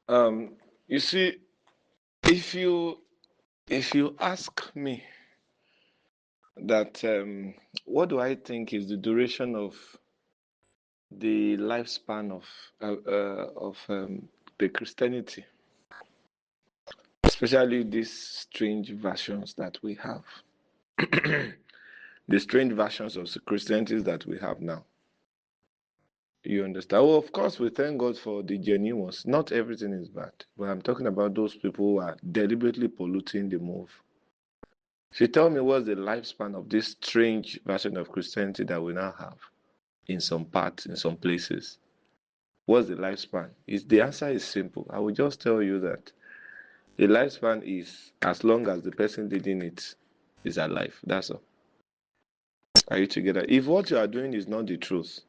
Um, you see, if you ask me that what do I think is the duration of the lifespan of the Christianity, especially these strange versions that we have, the strange versions of Christianity that we have now. You understand? Well, of course, we thank God for the genuine ones. Not everything is bad, but I'm talking about those people who are deliberately polluting the move. If you tell me what's the lifespan of this strange version of Christianity that we now have in some parts, in some places, what's the lifespan? The answer is simple. I will just tell you that the lifespan is as long as the person leading it is alive. That's all. Are you together? If what you are doing is not the truth,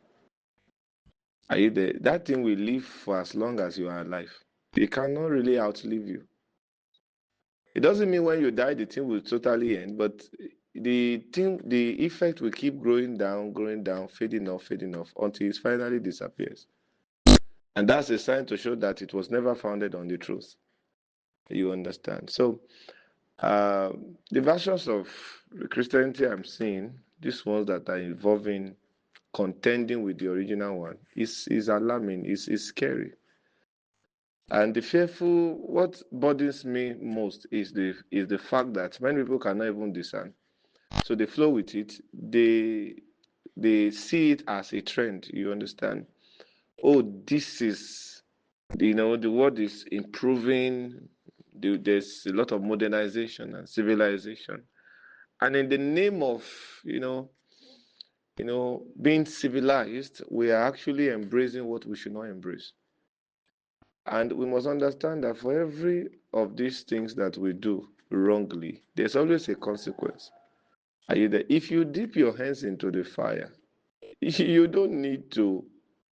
are you there? That thing will live for as long as you are alive. It cannot really outlive you. It doesn't mean when you die, the thing will totally end, but the effect will keep growing down, fading off until it finally disappears. And that's a sign to show that it was never founded on the truth. You understand? So, uh, the versions of Christianity I'm seeing, these ones that are involving contending with the original one, is alarming, is scary. And the fearful, what bothers me most is the fact that many people cannot even discern. So they flow with it. They see it as a trend. You understand? Oh, this is, the world is improving. There's a lot of modernization and civilization, and in the name of you know being civilized, we are actually embracing what we should not embrace. And we must understand that for every of these things that we do wrongly, there's always a consequence. Are you there? If you dip your hands into the fire, you don't need to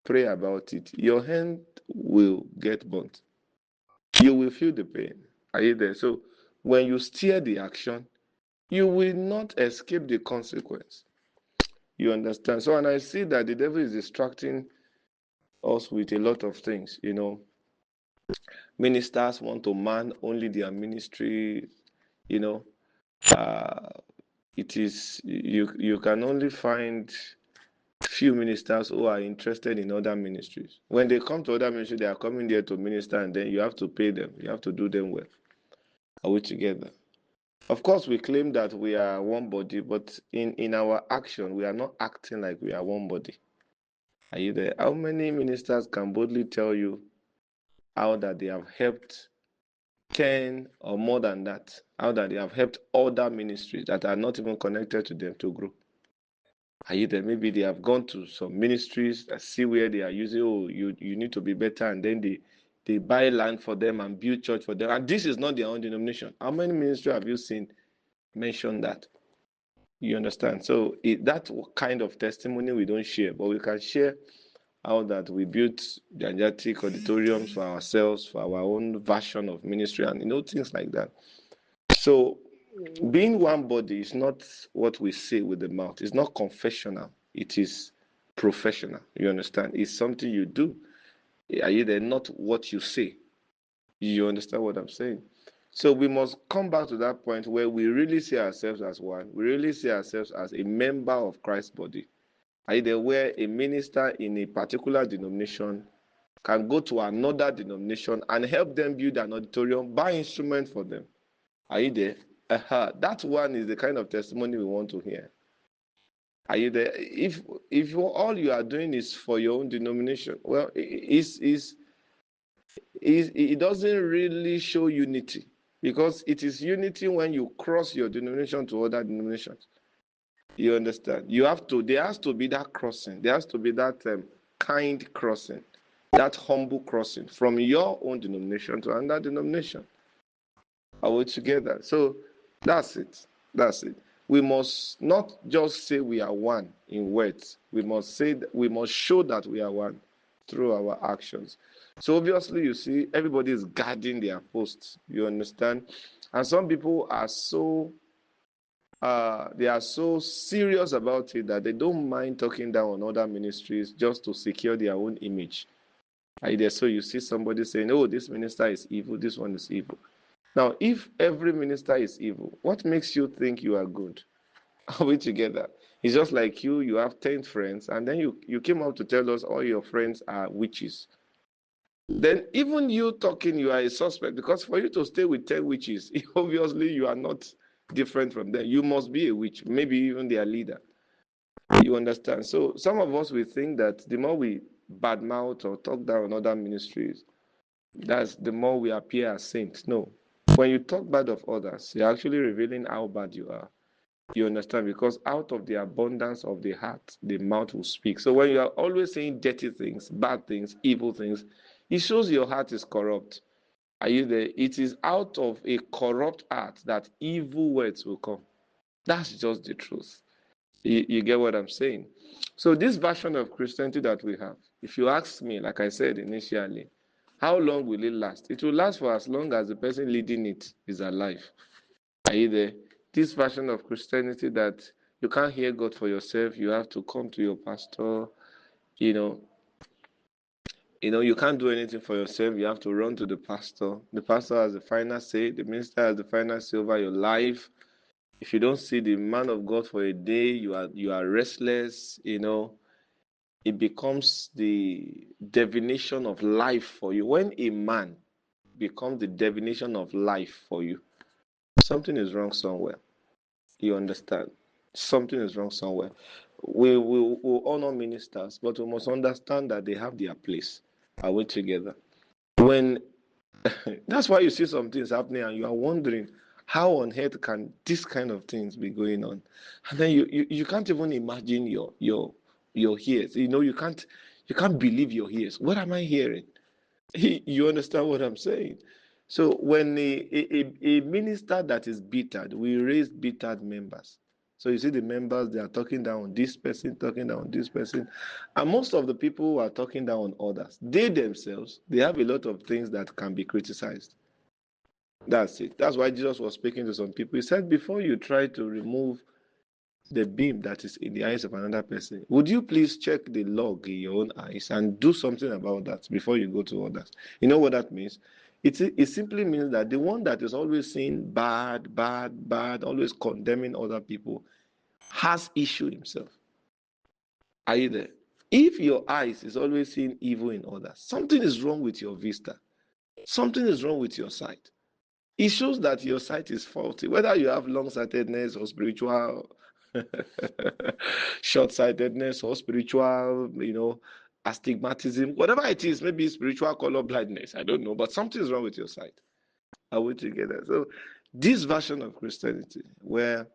pray about it. Your hand will get burnt. You will feel the pain. Are you there? So when you steer the action, you will not escape the consequence. You understand? So, and I see that the devil is distracting us with a lot of things. Ministers want to man only their ministry. You know, uh, it is you can only find few ministers who are interested in other ministries. When they come to other ministries, they are coming there to minister, and then you have to pay them. You have to do them well. Are we together? Of course, we claim that we are one body, but in our action, we are not acting like we are one body. Are you there? How many ministers can boldly tell you how that they have helped 10 or more than that, how that they have helped other ministries that are not even connected to them to grow? Are you there? Maybe they have gone to some ministries that see where they are using, oh, you need to be better, and then they buy land for them and build church for them. And this is not their own denomination. How many ministries have you seen mention that? You understand? So that kind of testimony we don't share, but we can share how that we built gigantic auditoriums for ourselves, for our own version of ministry, and things like that. So being one body is not what we say with the mouth. It's not confessional. It is professional. You understand? It's something you do. Are you there? Not what you say. You understand what I'm saying? So we must come back to that point where we really see ourselves as one. We really see ourselves as a member of Christ's body. Are you there? Where a minister in a particular denomination can go to another denomination and help them build an auditorium, buy instruments for them. Are you there? That one is the kind of testimony we want to hear. Are you there? If all you are doing is for your own denomination, well, it doesn't really show unity, because it is unity when you cross your denomination to other denominations. You understand? There has to be that crossing. There has to be that kind crossing, that humble crossing from your own denomination to another denomination. Are we together? So that's it. That's it. We must not just say we are one in words. We must show that we are one through our actions. So obviously, you see, everybody is guarding their posts. You understand? And some people are so serious about it that they don't mind talking down on other ministries just to secure their own image. Either so you see somebody saying, oh, this minister is evil, this one is evil. Now, if every minister is evil, what makes you think you are good? Are we together? It's just like you have 10 friends, and then you came out to tell us all your friends are witches. Then even you talking, you are a suspect, because for you to stay with 10 witches, obviously you are not different from them. You must be a witch, maybe even their leader. You understand? So some of us, we think that the more we badmouth or talk down on other ministries, that's the more we appear as saints. No. When you talk bad of others, you're actually revealing how bad you are. You understand? Because out of the abundance of the heart, the mouth will speak. So when you are always saying dirty things, bad things, evil things, it shows your heart is corrupt. Are you there? It is out of a corrupt heart that evil words will come. That's just the truth. You get what I'm saying? So this version of Christianity that we have, if you ask me, like I said initially, how long will it last? It will last for as long as the person leading it is alive. Are you there? This version of Christianity that you can't hear God for yourself, you have to come to your pastor, you know, you can't do anything for yourself, you have to run to the pastor. The pastor has the final say, the minister has the final say over your life. If you don't see the man of God for a day, you are restless, it becomes the definition of life for you. When a man becomes the definition of life for you, something is wrong somewhere. You understand? Something is wrong somewhere. We honor ministers, but we must understand that they have their place. Are we together? When that's why you see some things happening and you are wondering how on earth can this kind of things be going on, and then you can't even imagine your ears. You can't believe your ears. What am I hearing? You understand what I'm saying? So when a minister that is bittered, we raise bittered members. So you see the members, they are talking down on this person, talking down on this person. And most of the people who are talking down on others, they themselves, they have a lot of things that can be criticized. That's it. That's why Jesus was speaking to some people. He said, before you try to remove the beam that is in the eyes of another person, would you please check the log in your own eyes and do something about that before you go to others? You know what that means? It simply means that the one that is always saying bad, bad, bad, always condemning other people, has issue himself. Are you there? If your eyes is always seeing evil in others, something is wrong with your vista. Something is wrong with your sight. It shows that your sight is faulty, whether you have long-sightedness or spiritual short-sightedness or spiritual, astigmatism, whatever it is, maybe spiritual color blindness, I don't know, but something is wrong with your sight. Are we together? So this version of Christianity, where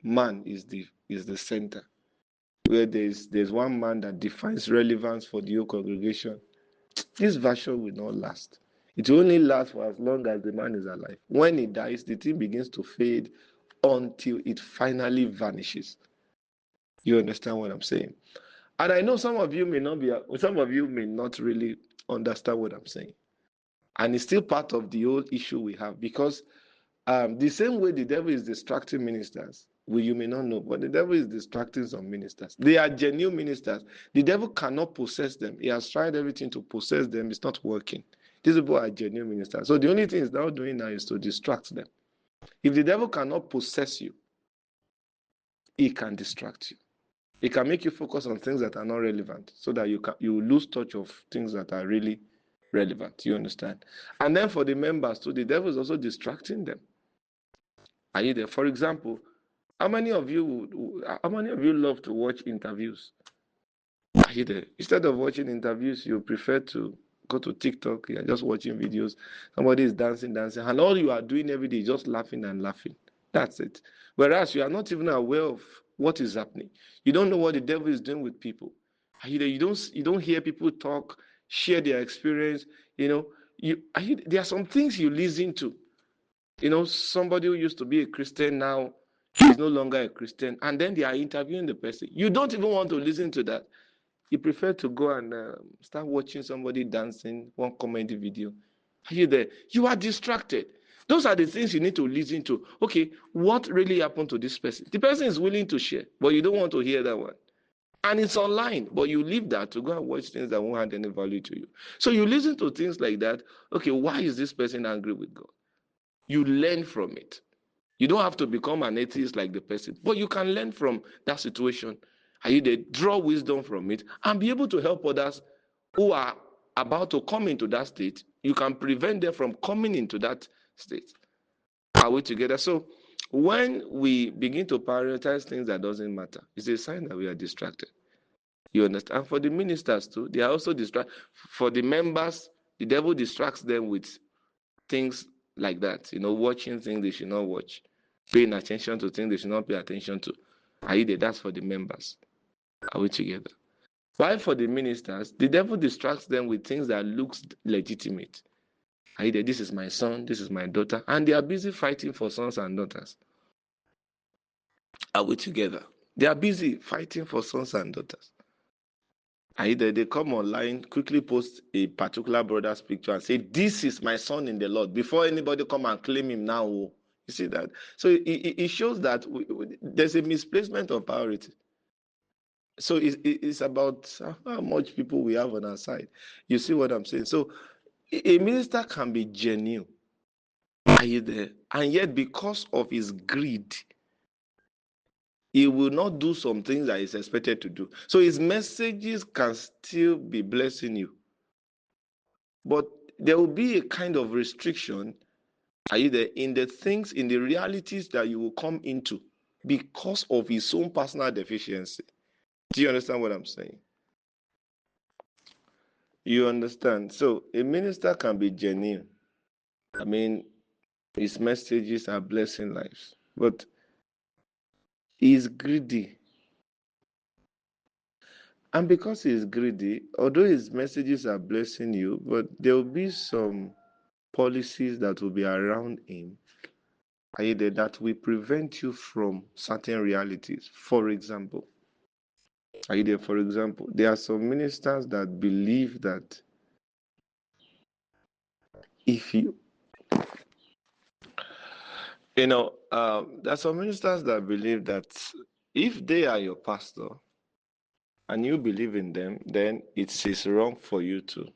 man is the center, where there's one man that defines relevance for the whole congregation, this version will not last. It will only last for as long as the man is alive. When he dies, the thing begins to fade until it finally vanishes. You understand what I'm saying? And I know some of you may not really understand what I'm saying. And it's still part of the whole issue we have, because the same way the devil is distracting ministers, you may not know, but the devil is distracting some ministers. They are genuine ministers. The devil cannot possess them. He has tried everything to possess them. It's not working. These people are genuine ministers. So the only thing he's now doing now is to distract them. If the devil cannot possess you, he can distract you. He can make you focus on things that are not relevant, so that you lose touch of things that are really relevant. You understand? And then for the members too, the devil is also distracting them. Are you there? For example, how many of you love to watch interviews? Are you there? Instead of watching interviews, you prefer to go to TikTok. You're just watching videos. Somebody is dancing, and all you are doing every day is just laughing and laughing. That's it. Whereas you are not even aware of what is happening. You don't know what the devil is doing with people. Are you there? You don't hear people talk, share their experience. There are some things you listen to. Somebody who used to be a Christian now is no longer a Christian, and then they are interviewing the person. You don't even want to listen to that. You prefer to go and start watching somebody dancing, one comedy video. Are you there? You are distracted. Those are the things you need to listen to. Okay, what really happened to this person? The person is willing to share, but you don't want to hear that one. And it's online, but you leave that to go and watch things that won't add any value to you. So you listen to things like that. Okay, why is this person angry with God? You learn from it. You don't have to become an atheist like the person, but you can learn from that situation. Are you there? Draw wisdom from it and be able to help others who are about to come into that state. You can prevent them from coming into that state. Are we together? So when we begin to prioritize things that doesn't matter, it's a sign that we are distracted. You understand? And for the ministers too, they are also distracted. For the members, the devil distracts them with things like that, watching things they should not watch, paying attention to things they should not pay attention to. Are you there? That's for the members. Are we together? While for the ministers, the devil distracts them with things that looks legitimate. Are you there? This is my son, this is my daughter, and they are busy fighting for sons and daughters. Are we together? They are busy fighting for sons and daughters. Either they come online, quickly post a particular brother's picture and say, this is my son in the Lord, before anybody come and claim him now. You see that? So it shows that there's a misplacement of priority. So it's about how much people we have on our side. You see what I'm saying? So a minister can be genuine. Are you there? And yet because of his greed, he will not do some things that he's expected to do. So his messages can still be blessing you. But there will be a kind of restriction, are you there, in the things, in the realities that you will come into because of his own personal deficiency. Do you understand what I'm saying? You understand? So a minister can be genuine. I mean, his messages are blessing lives, but he's greedy. And because he's greedy, although his messages are blessing you, but there will be some policies that will be around him that will prevent you from certain realities. For example, there are some ministers that believe that if you, there are some ministers that believe that if they are your pastor and you believe in them, then it is wrong for you to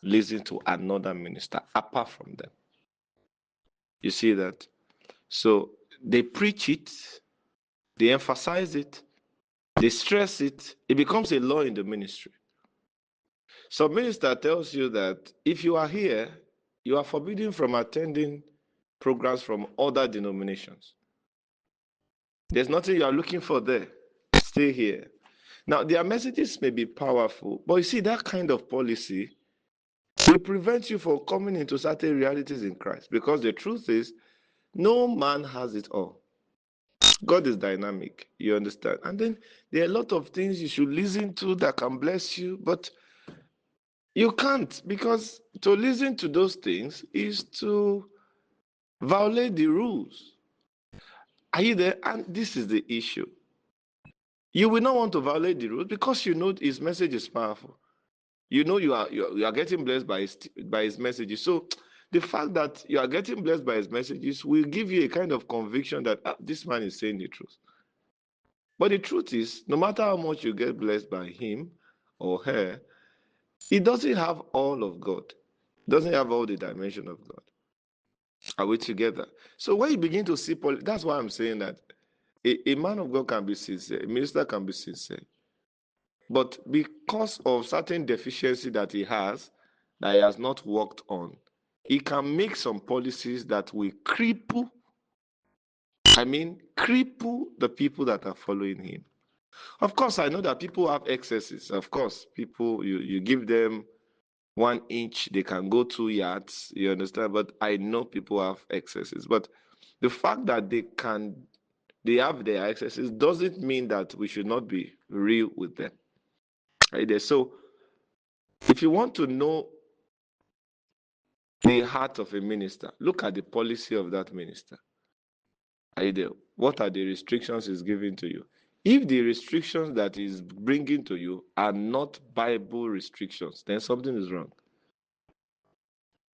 listen to another minister apart from them. You see that? So they preach it, they emphasize it, they stress it, it becomes a law in the ministry. Some minister tells you that if you are here, you are forbidden from attending programs from other denominations. There's nothing you are looking for there. Stay here. Now, their messages may be powerful, but you see, that kind of policy will prevent you from coming into certain realities in Christ, because the truth is, no man has it all. God is dynamic, you understand? And then there are a lot of things you should listen to that can bless you, but you can't, because to listen to those things is to violate the rules. Are you there? And this is the issue. You will not want to violate the rules because you know his message is powerful. You know you are getting blessed by his messages. So the fact that you are getting blessed by his messages will give you a kind of conviction that this man is saying the truth. But the truth is, no matter how much you get blessed by him or her, it doesn't have all of God. It doesn't have all the dimension of God. Are we together? So when you begin to see, that's why I'm saying that a man of God can be sincere, a minister can be sincere. But because of certain deficiency that he has not worked on, he can make some policies that will cripple the people that are following him. Of course, I know that people have excesses. Of course, people, you give them 1 inch, they can go 2 yards, you understand? But I know people have excesses. But the fact that they have their excesses doesn't mean that we should not be real with them. Right there. So if you want to know the heart of a minister, look at the policy of that minister. Are you there? What are the restrictions he's giving to you? If the restrictions that he's bringing to you are not Bible restrictions, then something is wrong.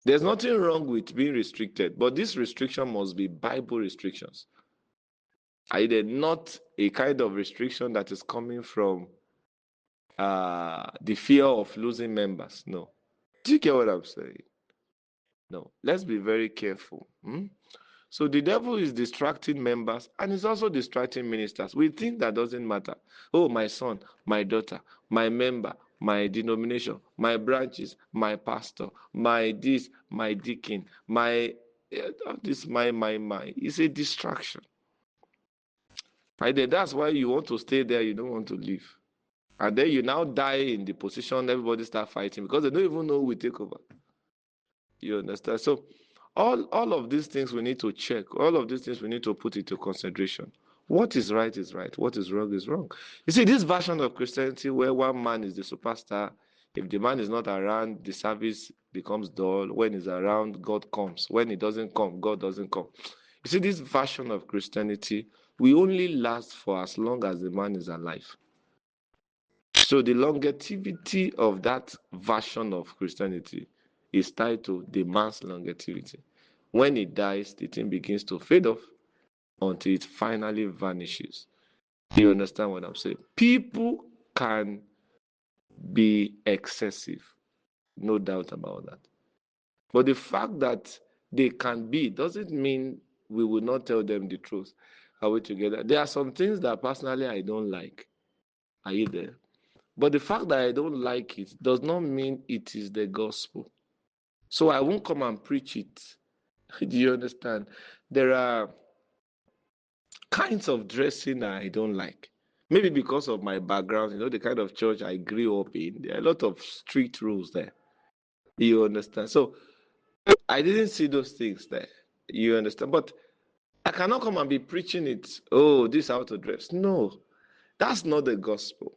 There's nothing wrong with being restricted, but this restriction must be Bible restrictions. Are you there? Not a kind of restriction that is coming from the fear of losing members. No. Do you get what I'm saying? No. Let's be very careful. So the devil is distracting members and is also distracting ministers. We think that doesn't matter. Oh, my son, my daughter, my member, my denomination, my branches, my pastor, my this, my deacon, my this, my. It's a distraction. Right there. That's why you want to stay there. You don't want to leave. And then you now die in the position, everybody start fighting because they don't even know who will take over. You understand? So all of these things we need to check. All of these things we need to put into consideration. What is right is right. What is wrong is wrong. You see, this version of Christianity where one man is the superstar, if the man is not around, the service becomes dull. When he's around, God comes. When he doesn't come, God doesn't come. You see, this version of Christianity will only last for as long as the man is alive. So the longevity of that version of Christianity is tied to the man's longevity. When he dies, the thing begins to fade off until it finally vanishes. Do you understand what I'm saying? People can be excessive, no doubt about that. But the fact that they can be doesn't mean we will not tell them the truth. Are we together? There are some things that personally I don't like. Are you there? But the fact that I don't like it does not mean it is the gospel. So I won't come and preach it. Do you understand? There are kinds of dressing I don't like. Maybe because of my background, the kind of church I grew up in. There are a lot of strict rules there. You understand? So I didn't see those things there. You understand? But I cannot come and be preaching it. Oh, this is how to dress. No, that's not the gospel.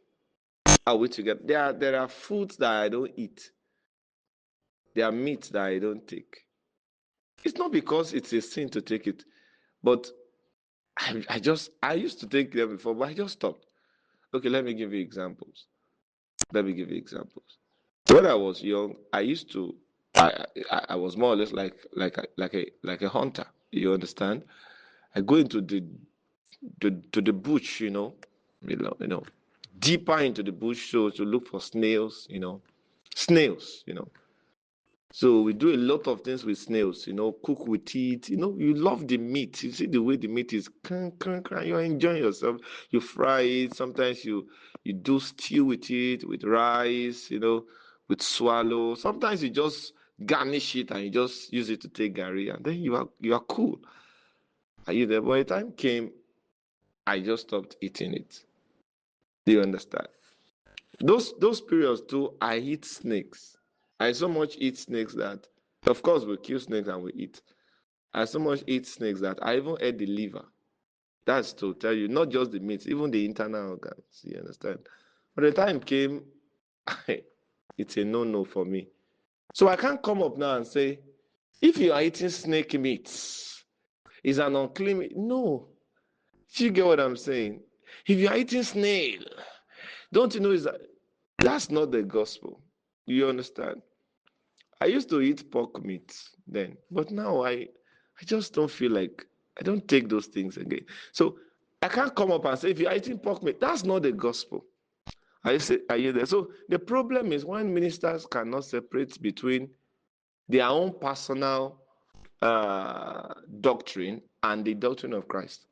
Are we together? There are foods that I don't eat. There are meats that I don't take. It's not because it's a sin to take it, but I used to take them before, but I just stopped. Okay, let me give you examples. When I was young, I used to, I was more or less like a hunter. You understand? I go into the bush, deeper into the bush, so to look for snails, snails. So we do a lot of things with snails, cook with it. You love the meat. You see the way the meat is, you're enjoying yourself. You fry it. Sometimes you do stew with it, with rice, with swallow. Sometimes you just garnish it and you just use it to take gari, and then you are cool. Are you there? By the time came, I just stopped eating it. Do you understand? Those periods too, I eat snakes. I so much eat snakes that, of course, we kill snakes and we eat. I so much eat snakes that I even ate the liver. That's to tell you, not just the meat, even the internal organs. You understand? But the time came, it's a no-no for me. So I can't come up now and say, if you are eating snake meat, is an unclean meat. No. Do you get what I'm saying? If you are eating snail, don't you know that's not the gospel. You understand? I used to eat pork meat then, but now I just don't feel like I don't take those things again. So I can't come up and say if you're eating pork meat, that's not the gospel. Are you there? So the problem is when ministers cannot separate between their own personal doctrine and the doctrine of Christ.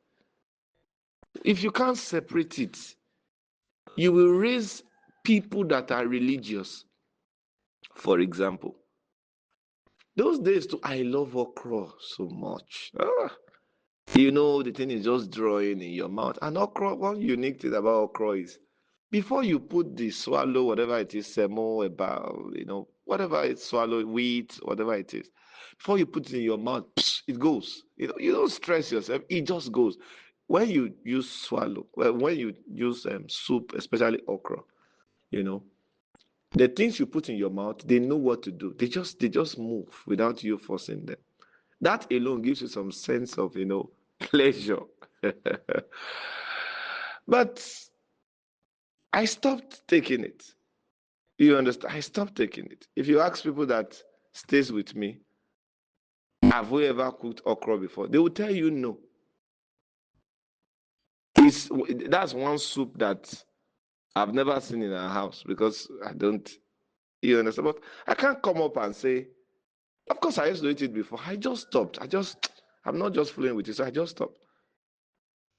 If you can't separate it, you will raise people that are religious. For example, those days too, I love okra so much. The thing is just drawing in your mouth. And okra, one unique thing about okra is before you put the swallow, whatever it is, semo, about, whatever it's swallow, wheat, whatever it is, before you put it in your mouth, it goes. You don't stress yourself. It just goes. When you use swallow, when you use soup, especially okra, the things you put in your mouth, they know what to do. They just move without you forcing them. That alone gives you some sense of, pleasure. But I stopped taking it. You understand? I stopped taking it. If you ask people that stays with me, have we ever cooked okra before? They will tell you no. That's one soup that I've never seen in our house because I don't, you understand? But I can't come up and say, of course, I used to eat it before. I just stopped. I'm not just fooling with it. So I just stopped.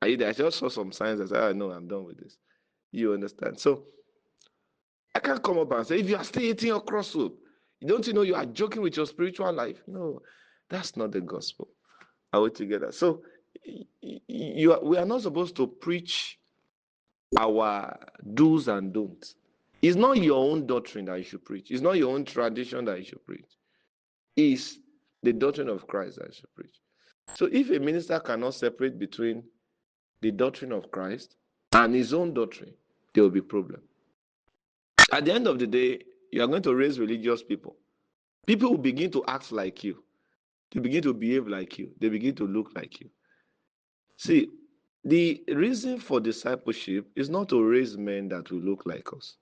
I just saw some signs that said, oh, no, I'm done with this. You understand? So I can't come up and say, if you are still eating your cross soup, don't you know you are joking with your spiritual life? No, that's not the gospel. Are we together? So we are not supposed to preach our do's and don'ts. It's not your own doctrine that you should preach. It's not your own tradition that you should preach. It's the doctrine of Christ that you should preach. So if a minister cannot separate between the doctrine of Christ and his own doctrine, there will be problem. At the end of the day, you are going to raise religious people. People will begin to act like you. They begin to behave like you. They begin to look like you. See, the reason for discipleship is not to raise men that will look like us.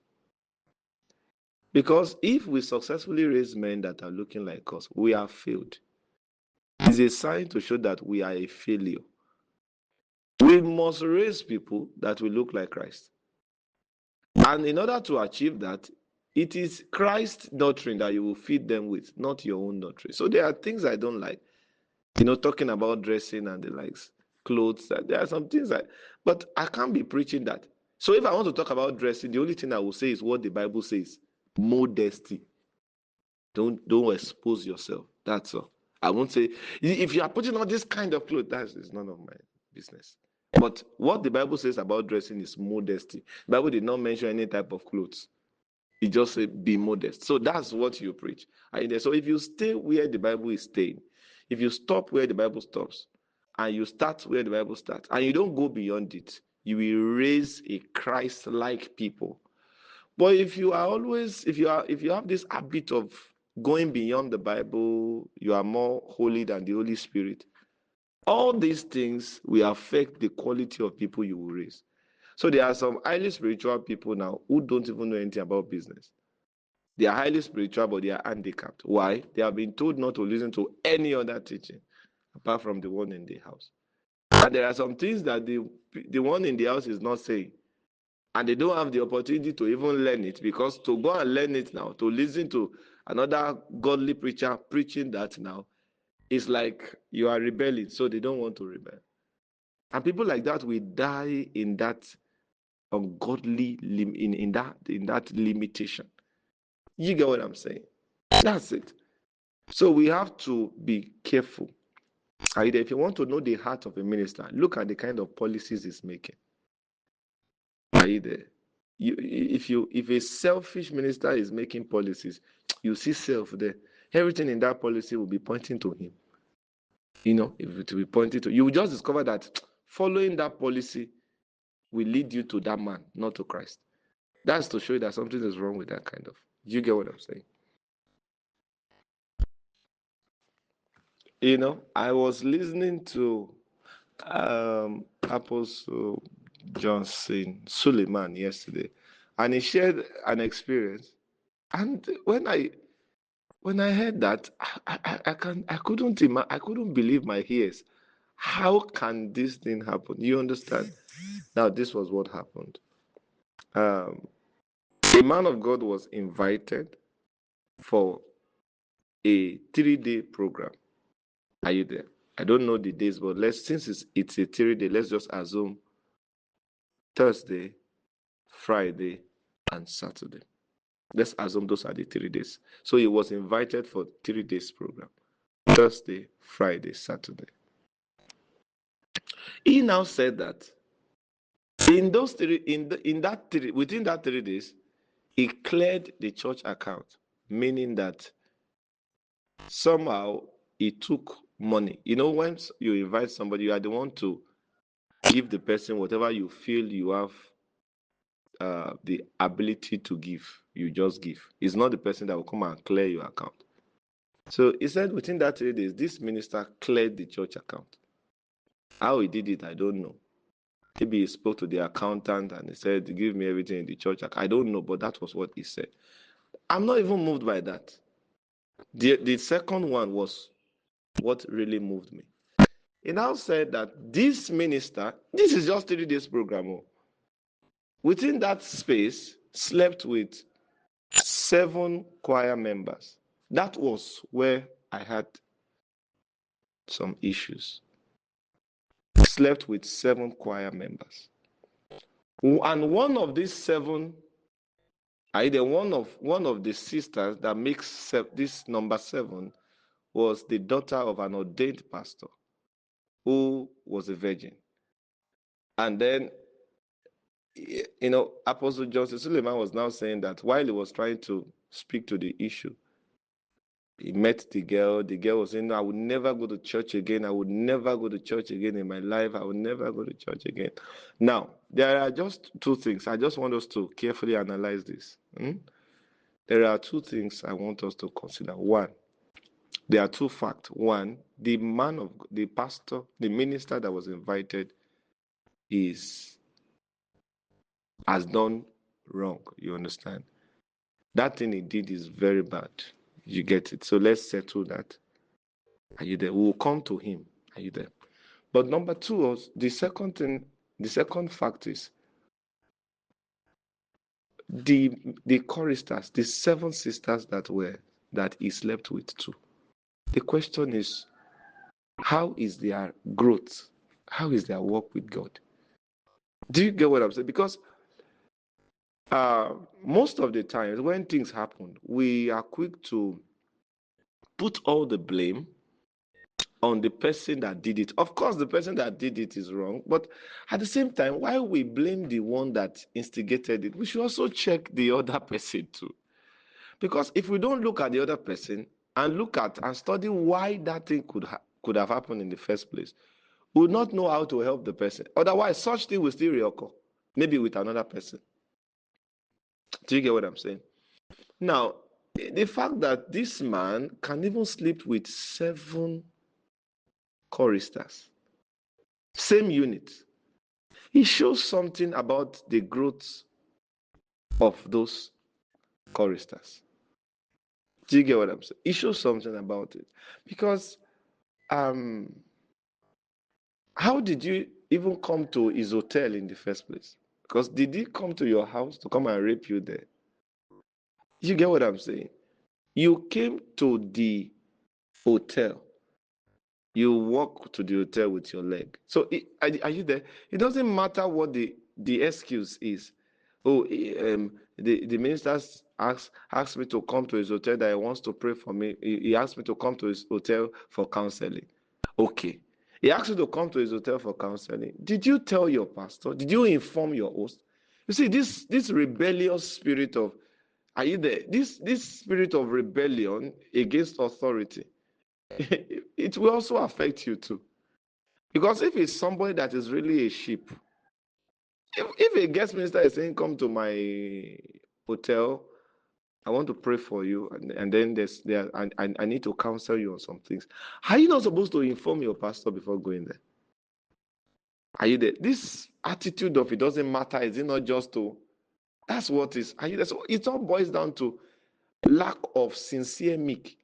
Because if we successfully raise men that are looking like us, we have failed. It's a sign to show that we are a failure. We must raise people that will look like Christ. And in order to achieve that, it is Christ's doctrine that you will feed them with, not your own doctrine. So there are things I don't like. Talking about dressing and the likes, clothes. There are some things but I can't be preaching that. So if I want to talk about dressing, the only thing I will say is what the Bible says: modesty. Don't expose yourself. That's all. I won't say if you are putting on this kind of clothes, that is none of my business. But what the Bible says about dressing is modesty. The Bible did not mention any type of clothes. It just said be modest. So that's what you preach. So if you stay where the Bible is staying, if you stop where the Bible stops, and you start where the Bible starts, and you don't go beyond it, you will raise a Christ-like people. But if you have this habit of going beyond the Bible, you are more holy than the Holy Spirit. All these things will affect the quality of people you will raise. So there are some highly spiritual people now who don't even know anything about business. They are highly spiritual, but they are handicapped. Why? They have been told not to listen to any other teaching apart from the one in the house. And there are some things that the one in the house is not saying. And they don't have the opportunity to even learn it, because to go and learn it now, to listen to another godly preacher preaching that now, is like you are rebelling. So they don't want to rebel. And people like that will die in that ungodly in that limitation. You get what I'm saying? That's it. So we have to be careful. If you want to know the heart of a minister, look at the kind of policies he's making. Are you there? If a selfish minister is making policies, you see self there. Everything in that policy will be pointing to him. If it will be pointing to you, will just discover that following that policy will lead you to that man, not to Christ. That's to show you that something is wrong with that kind of. You get what I'm saying? I was listening to Apostle Johnson Suleiman yesterday, and he shared an experience. And when I heard that, I couldn't believe my ears. How can this thing happen? You understand? Now, this was what happened. A man of God was invited for a 3-day program. Are you there? I don't know the days, but since it's a 3-day, let's just assume Thursday, Friday, and Saturday. Let's assume those are the 3 days. So he was invited for 3 days program. Thursday, Friday, Saturday. He now said that within that 3 days, he cleared the church account, meaning that somehow he took money. When you invite somebody, you are the one to give the person whatever you feel you have the ability to give. You just give. It's not the person that will come and clear your account. So he said within that 3 days, this minister cleared the church account. How he did it, I don't know. Maybe he spoke to the accountant and he said, give me everything in the church account. I don't know, but that was what he said. I'm not even moved by that. The second one was what really moved me. He now said that this minister, this is just 3 days program. within that space, slept with 7 choir members. That was where I had some issues. Slept with 7 choir members. And one of these 7, either one of the sisters that makes this number 7 was the daughter of an ordained pastor who was a virgin. And then, Apostle Joseph Suleiman was now saying that while he was trying to speak to the issue, he met the girl. The girl was saying, "No, I would never go to church again. I would never go to church again in my life. I would never go to church again." Now, there are just 2 things. I just want us to carefully analyze this. There are 2 things I want us to consider. One, there are 2 facts. One, the pastor, the minister that was invited has done wrong. You understand? That thing he did is very bad. You get it? So let's settle that. Are you there? We will come to him. Are you there? But number 2, the second fact is the choristers, the 7 sisters that he slept with too. The question is, how is their growth? How is their walk with God? Do you get what I'm saying? Because most of the times when things happen, we are quick to put all the blame on the person that did it. Of course, the person that did it is wrong, but at the same time, while we blame the one that instigated it, we should also check the other person too. Because if we don't look at the other person and look at and study why that thing could have happened in the first place, we will not know how to help the person. Otherwise, such thing will still reoccur, maybe with another person. Do you get what I'm saying? Now, the fact that this man can even sleep with 7 choristers, same unit, it shows something about the growth of those choristers. Do you get what I'm saying? It shows something about it. Because how did you even come to his hotel in the first place? Because did he come to your house to come and rape you there? You get what I'm saying? You came to the hotel. You walk to the hotel with your leg. So are you there? It doesn't matter what the excuse is. Oh, the minister asked me to come to his hotel that he wants to pray for me. He asked me to come to his hotel for counseling. Okay. He asked you to come to his hotel for counseling. Did you tell your pastor? Did you inform your host? You see, this rebellious spirit of, are you there? This spirit of rebellion against authority, it will also affect you too. Because if it's somebody that is really a sheep, if a guest minister is saying, "Come to my hotel, I want to pray for you," and then I need to counsel you on some things, are you not supposed to inform your pastor before going there? Are you there? This attitude of it doesn't matter, is it not just to, that's what is, are you there? So it all boils down to lack of sincere meek.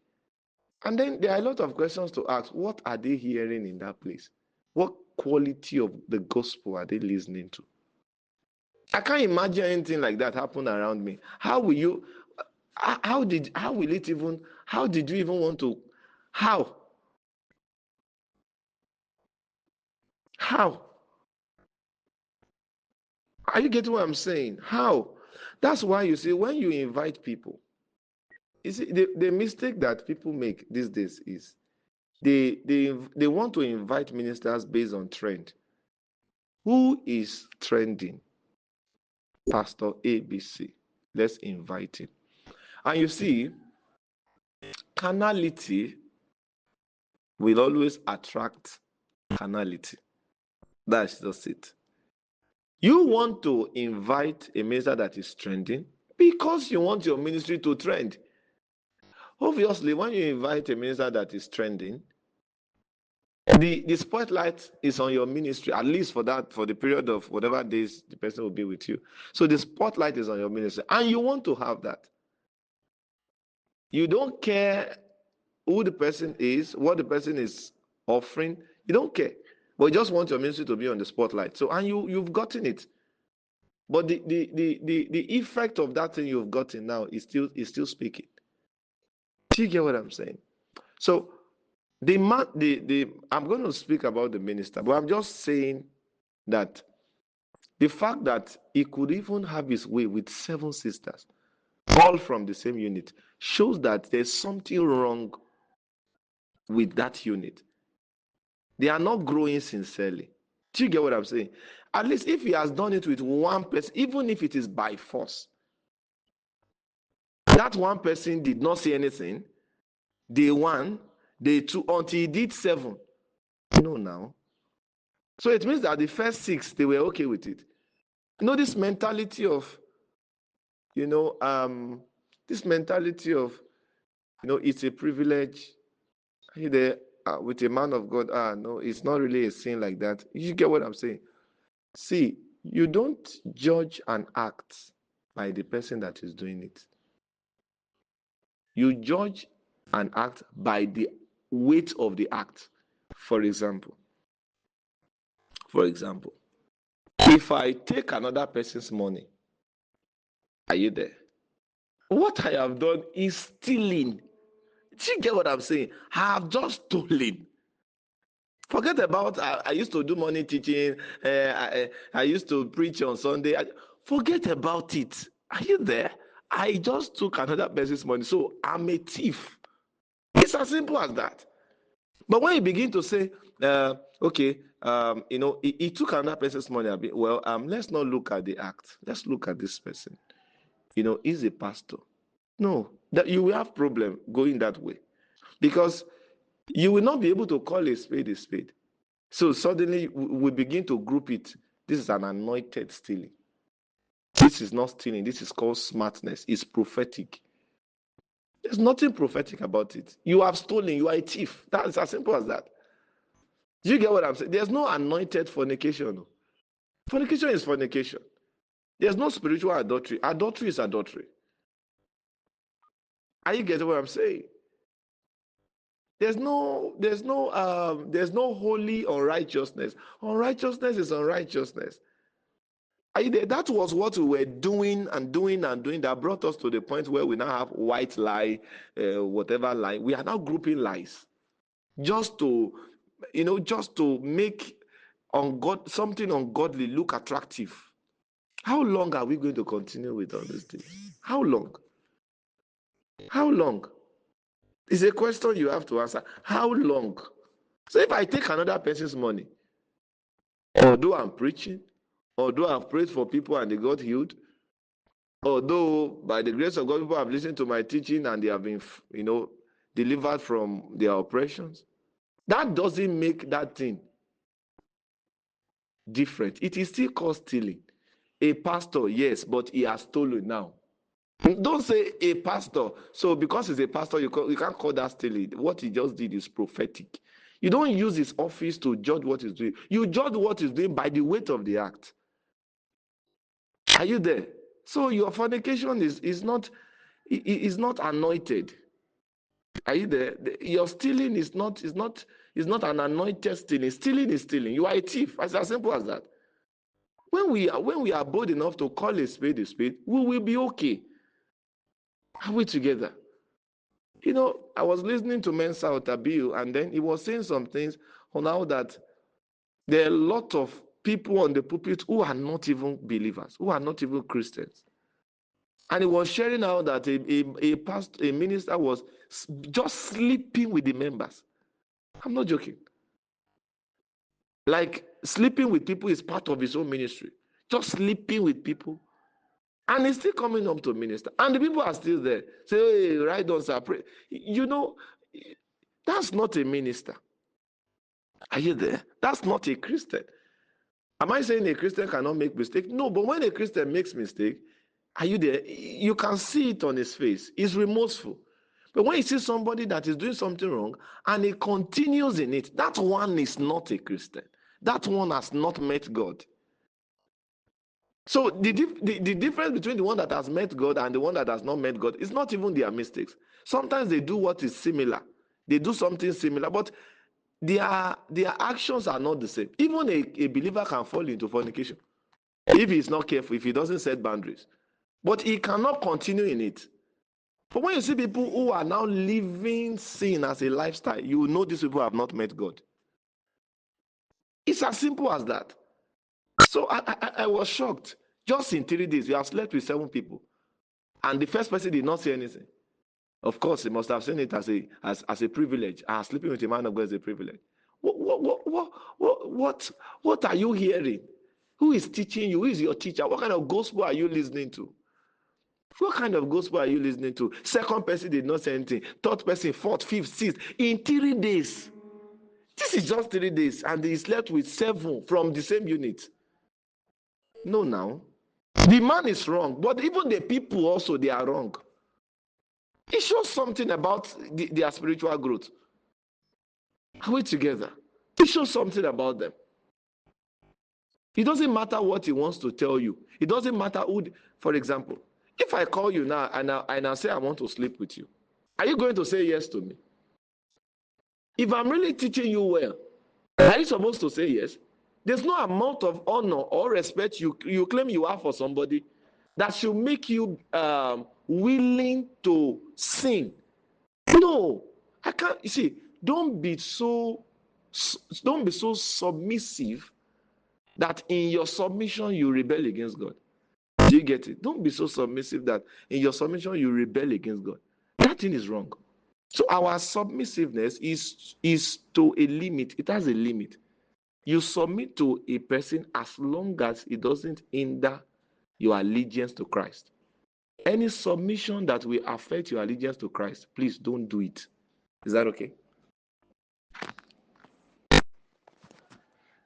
And then there are a lot of questions to ask. What are they hearing in that place? What quality of the gospel are they listening to? I can't imagine anything like that happen around me. How will you, how did you even want to, how? How? Are you getting what I'm saying? How? That's why you see, when you invite people, you see, the mistake that people make these days is they want to invite ministers based on trend. Who is trending? Pastor ABC. Let's invite him. And you see, carnality will always attract carnality. That's just it. You want to invite a minister that is trending because you want your ministry to trend. Obviously, when you invite a minister that is trending, the spotlight is on your ministry, at least for the period of whatever days the person will be with you. So the spotlight is on your ministry, and you want to have that. You don't care who the person is, what the person is offering. You don't care. But you just want your ministry to be on the spotlight. So, and you've gotten it. But the effect of that thing you've gotten now is still speaking. Do you get what I'm saying? So I'm going to speak about the minister, but I'm just saying that the fact that he could even have his way with 7 sisters, all from the same unit, shows that there's something wrong with that unit. They are not growing sincerely. Do you get what I'm saying? At least if he has done it with one person, even if it is by force, that one person did not say anything. Day 1, day 2, until he did 7. No, now. So it means that the first 6, they were okay with it. This mentality of, this mentality of, it's a privilege. There with a man of God, no, it's not really a sin like that. You get what I'm saying? See, you don't judge an act by the person that is doing it. You judge an act by the weight of the act. For example, if I take another person's money, are you there? What I have done is stealing. Do you get what I'm saying? I have just stolen. Forget about I used to do money teaching. I used to preach on Sunday. Forget about it. Are you there? I just took another person's money, so I'm a thief. It's as simple as that. But when you begin to say, okay, he took another person's money. Well, let's not look at the act. Let's look at this person. He's a pastor. No, that you will have problem going that way, because you will not be able to call a spade a spade. So suddenly we begin to group it. This is an anointed stealing. This is not stealing. This is called smartness. It's prophetic. There's nothing prophetic about it. You have stolen. You are a thief. That's as simple as that. Do you get what I'm saying? There's no anointed fornication. Fornication is fornication. There's no spiritual adultery. Adultery is adultery. Are you getting what I'm saying? There's no holy unrighteousness. Unrighteousness is unrighteousness. That was what we were doing that brought us to the point where we now have white lie, whatever lie. We are now grouping lies just to make something ungodly look attractive. How long are we going to continue with all these things? How long? How long? It's a question you have to answer. How long? So if I take another person's money, although I'm preaching, although I've prayed for people and they got healed, although by the grace of God people have listened to my teaching and they have been, delivered from their oppressions, that doesn't make that thing different. It is still called stealing. A pastor, yes, but he has stolen now. Don't say a pastor. So because he's a pastor, you can't call that stealing. What he just did is prophetic. You don't use his office to judge what he's doing. You judge what he's doing by the weight of the act. Are you there? So your fornication is not anointed. Are you there? Your stealing is not an anointed stealing. Stealing is stealing. You are a thief. It's as simple as that. When we are bold enough to call a spade, we will be okay. Are we together? I was listening to Mensa Otabil, and then he was saying some things on how that there are a lot of people on the pulpit who are not even believers, who are not even Christians. And he was sharing out that a minister was just sleeping with the members. I'm not joking. Like, sleeping with people is part of his own ministry. Just sleeping with people. And he's still coming up to minister. And the people are still there. Say, hey, right on, sir, pray. That's not a minister. Are you there? That's not a Christian. Am I saying a Christian cannot make mistake? No, but when a Christian makes mistake, are you there? You can see it on his face. He's remorseful. But when you see somebody that is doing something wrong and he continues in it, that one is not a Christian. That one has not met God. So the difference between the one that has met God and the one that has not met God is not even their mistakes. Sometimes they do what is similar. They do something similar, but their actions are not the same. Even a believer can fall into fornication. If he's not careful, if he doesn't set boundaries. But he cannot continue in it. But when you see people who are now living sin as a lifestyle, you know these people have not met God. It's as simple as that. So I was shocked. Just in 3 days, we have slept with 7 people. And the first person did not say anything. Of course, he must have seen it as a privilege. Sleeping with a man of God is a privilege. What are you hearing? Who is teaching you? Who is your teacher? What kind of gospel are you listening to? What kind of gospel are you listening to? Second person did not say anything. Third person, fourth, fifth, sixth. In 3 days. This is just 3 days. And he slept with 7 from the same unit. No, now. The man is wrong. But even the people also, they are wrong. It shows something about their spiritual growth. Are we together? It shows something about them. It doesn't matter what he wants to tell you. It doesn't matter who, for example, if I call you now and I say I want to sleep with you, are you going to say yes to me? If I'm really teaching you well, are you supposed to say yes? There's no amount of honor or respect you claim you have for somebody that should make you willing to sin. No, I can't. You see, don't be so submissive that in your submission you rebel against God. Do you get it? Don't be so submissive that in your submission you rebel against God. That thing is wrong. So our submissiveness is to a limit. It has a limit. You submit to a person as long as it doesn't hinder your allegiance to Christ. Any submission that will affect your allegiance to Christ, please don't do it. Is that okay?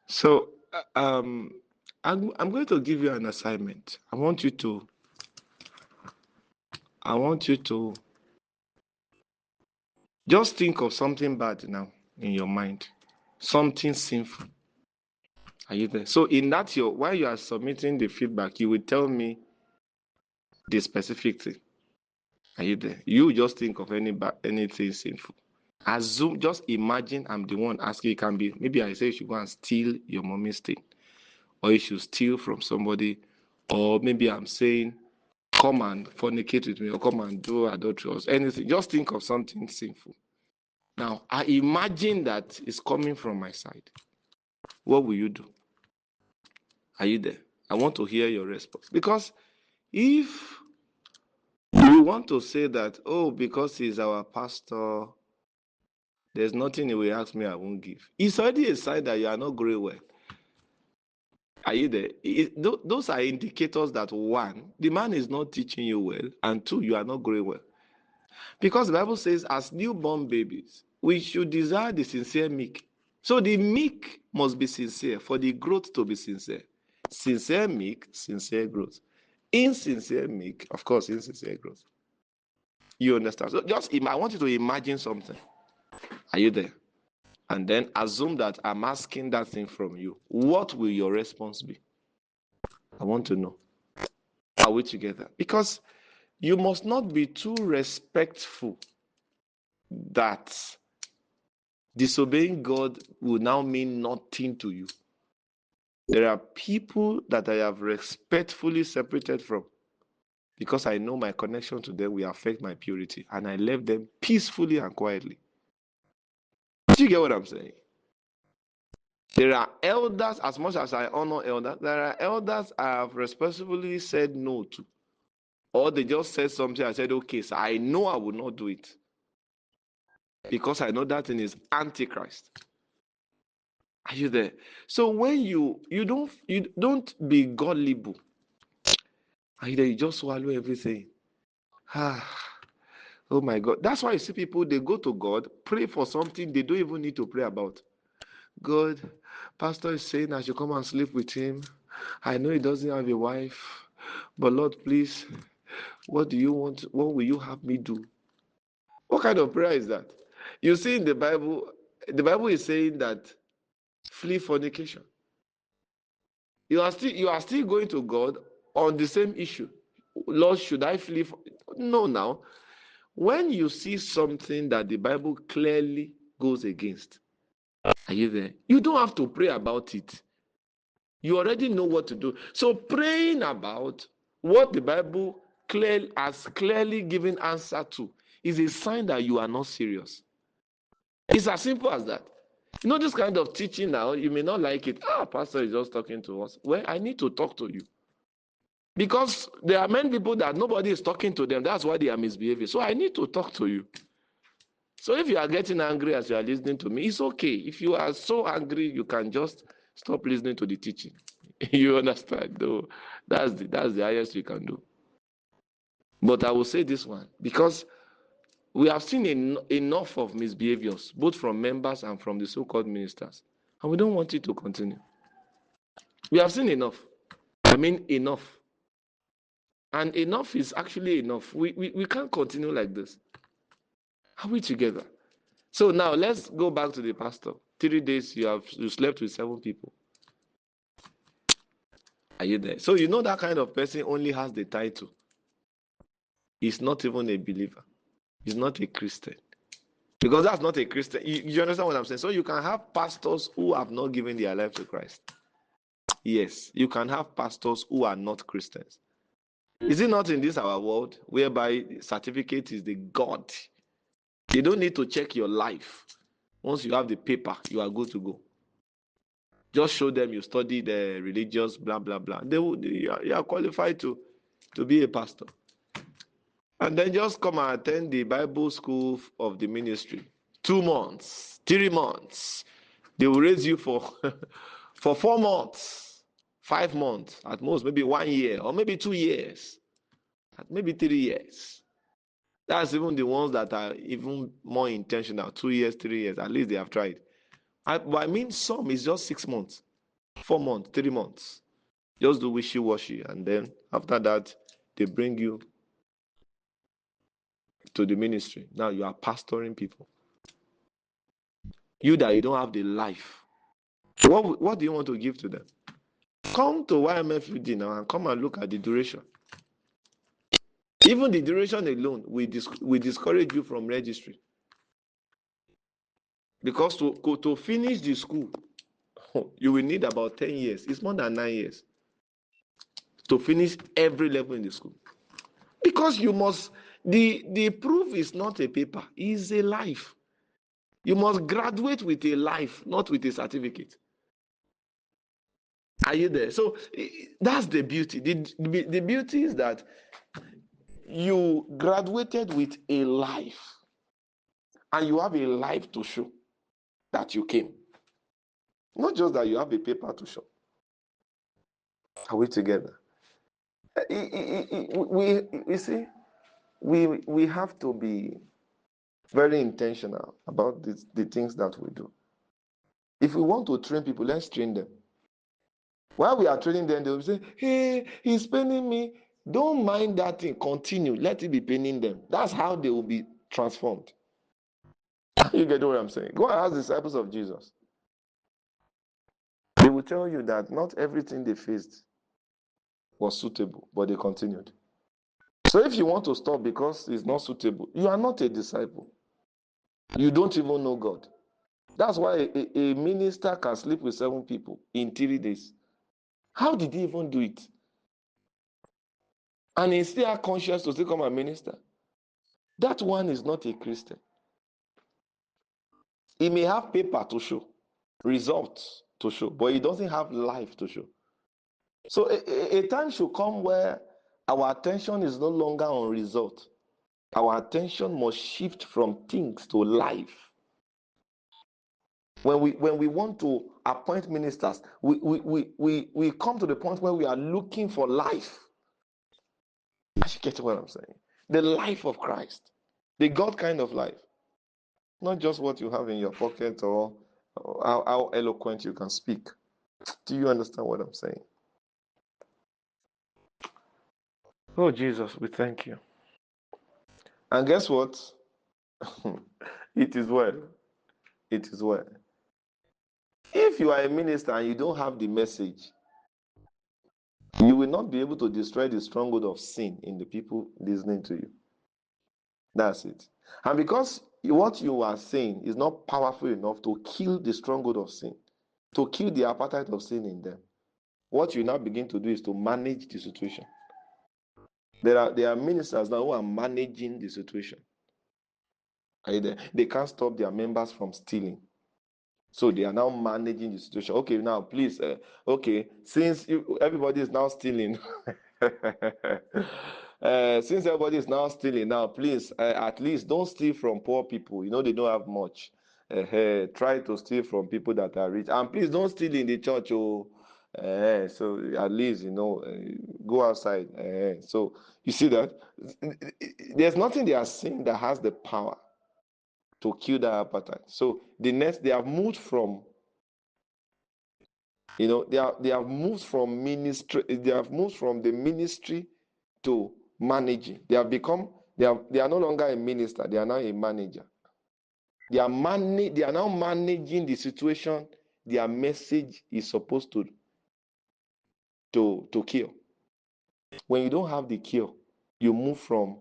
So I'm going to give you an assignment. I want you to just think of something bad now in your mind, something sinful. Are you there? So in that, while you are submitting the feedback, you will tell me the specific thing. Are you there? You just think of anything sinful. Assume, just imagine I'm the one asking. It can be, maybe I say you should go and steal your mommy's thing, or you should steal from somebody, or maybe I'm saying, come and fornicate with me, or come and do adultery, or anything. Just think of something sinful. Now, I imagine that it's coming from my side. What will you do? Are you there? I want to hear your response. Because if you want to say that, oh, because he's our pastor, there's nothing he will ask me I won't give. It's already a sign that you are not growing well. Are you there? Those are indicators that, 1, the man is not teaching you well, and 2, you are not growing well. Because the Bible says, as newborn babies, we should desire the sincere meek. So the meek must be sincere for the growth to be sincere. Sincere meek, sincere growth. Insincere meek, of course, insincere growth. You understand? So I want you to imagine something. Are you there? And then assume that I'm asking that thing from you. What will your response be? I want to know. Are we together? Because you must not be too respectful that disobeying God will now mean nothing to you. There are people that I have respectfully separated from because I know my connection to them will affect my purity, and I left them peacefully and quietly. Do you get what I'm saying? There are elders, as much as I honor elders, there are elders I have respectfully said no to. Or they just said something, I said, okay, so I know I will not do it. Because I know that thing is antichrist. Are you there? So when you don't be gullible. Either you just swallow everything. Oh my God. That's why you see people, they go to God, pray for something they don't even need to pray about. God, pastor is saying I should come and sleep with him. I know he doesn't have a wife, but Lord, please, what do you want? What will you have me do? What kind of prayer is that? You see in the Bible is saying that flee fornication. You are still going to God on the same issue. Lord, should I flee? No, now. When you see something that the Bible clearly goes against, are you there? You don't have to pray about it. You already know what to do. So praying about what the Bible has clearly given answer to is a sign that you are not serious. It's as simple as that. You know, this kind of teaching now, you may not like it. Pastor is just talking to us. Well, I need to talk to you. Because there are many people that nobody is talking to them. That's why they are misbehaving. So I need to talk to you. So if you are getting angry as you are listening to me, it's okay. If you are so angry, you can just stop listening to the teaching. You understand? Though that's the highest we can do. But I will say this one, because we have seen enough of misbehaviors, both from members and from the so-called ministers, and we don't want it to continue. We have seen enough. I mean, enough. And enough is actually enough. We can't continue like this. Are we together? So now let's go back to the pastor. 3 days you slept with 7 people. Are you there? So you know that kind of person only has the title. He's not even a believer. He's not a Christian. Because that's not a Christian. You understand what I'm saying? So you can have pastors who have not given their life to Christ. Yes, you can have pastors who are not Christians. Is it not in this our world whereby certificate is the God? You don't need to check your life. Once you have the paper, you are good to go. Just show them you studied religious, blah, blah, blah. You are qualified to be a pastor. And then just come and attend the Bible school of the ministry. 2 months, 3 months. They will raise you for 4 months, 5 months, at most, maybe 1 year, or maybe 2 years, maybe 3 years. That's even the ones that are even more intentional. 2 years, 3 years, at least they have tried. But I mean, some is just 6 months, 4 months, 3 months. Just do wishy-washy, and then after that, they bring you to the ministry. Now you are pastoring people. You that you don't have the life. What do you want to give to them? Come to YMFUD now and come and look at the duration. Even the duration alone we discourage you from registry. Because to finish the school, you will need about 10 years. It's more than 9 years to finish every level in the school. Because you must, the proof is not a paper, it's a life. You must graduate with a life, not with a certificate. Are you there? So that's the beauty. The beauty is that you graduated with a life, and you have a life to show that you came. Not just that you have a paper to show. Are we together? You see, we have to be very intentional about the things that we do. If we want to train people, let's train them. While we are training them, they will say, hey, he's paining me. Don't mind that thing. Continue. Let it be paining them. That's how they will be transformed. You get what I'm saying? Go and ask the disciples of Jesus. They will tell you that not everything they faced was suitable, but they continued. So if you want to stop because it's not suitable, you are not a disciple. You don't even know God. That's why a minister can sleep with 7 people in 3 days. How did he even do it? And he's still conscious to still come and minister. That one is not a Christian. He may have paper to show, results to show, but he doesn't have life to show. So a time should come where our attention is no longer on result. Our attention must shift from things to life. When we want to appoint ministers, we come to the point where we are looking for life. I should get what I'm saying. The life of Christ. The God kind of life. Not just what you have in your pocket or how eloquent you can speak. Do you understand what I'm saying? Oh, Jesus, we thank you. And guess what? It is well. It is well. If you are a minister and you don't have the message, you will not be able to destroy the stronghold of sin in the people listening to you. That's it. And because what you are saying is not powerful enough to kill the stronghold of sin, to kill the appetite of sin in them, What you now begin to do is to manage the situation. There are ministers now who are managing the situation. Are you there? They can't stop their members from stealing. So they are now managing the situation. Okay, now please, okay, since everybody is now stealing, since everybody is now stealing, now please, at least don't steal from poor people. You know they don't have much. Try to steal from people that are rich, and please don't steal in the church. Oh, so at least go outside. So you see that there's nothing they are saying that has the power to kill that appetite. So they have moved from, they have moved from ministry, they have moved from the ministry to managing. They are no longer a minister, they are now a manager. They are now managing the situation their message is supposed to cure. When you don't have the cure, you move from